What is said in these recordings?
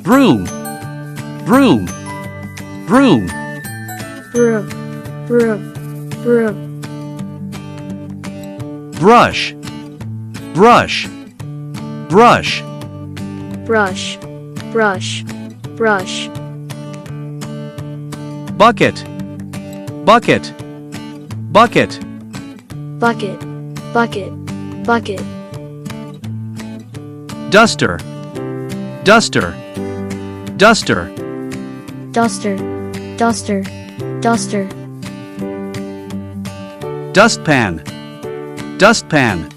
Broom, broom, broom. Broom, broom, broom. Brush, brush, brush. Brush, brush, brush. Bucket, bucket, bucket. Bucket, bucket, bucket. Duster, duster, duster. Duster, duster, duster. Dustpan, dustpan,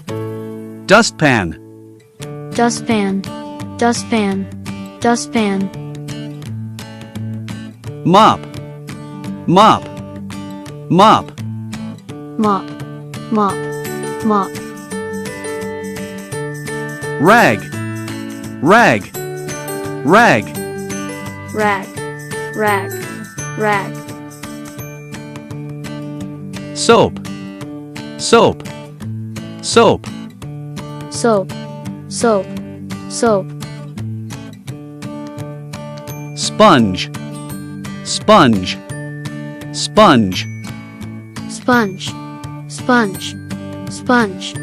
dustpan. Dustpan, dustpan, dustpan. Mop, mop, mop. Mop, mop, mop. Rag, rag, rag. Rag, rag, rag. Soap, soap, soap. Soap, soap, soap. Sponge, sponge, sponge. Sponge, sponge, sponge.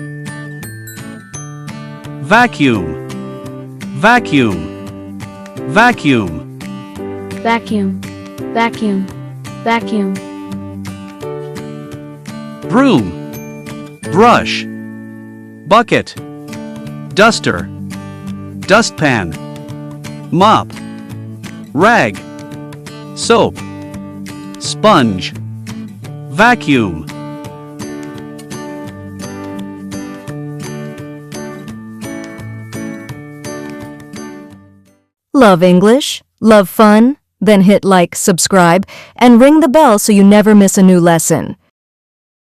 Vacuum, vacuum, vacuum. Vacuum, vacuum, vacuum. Broom, brush, bucket, duster, dustpan, mop, rag, soap, sponge, vacuum. Love English? Love fun? Then hit like, subscribe, and ring the bell so you never miss a new lesson.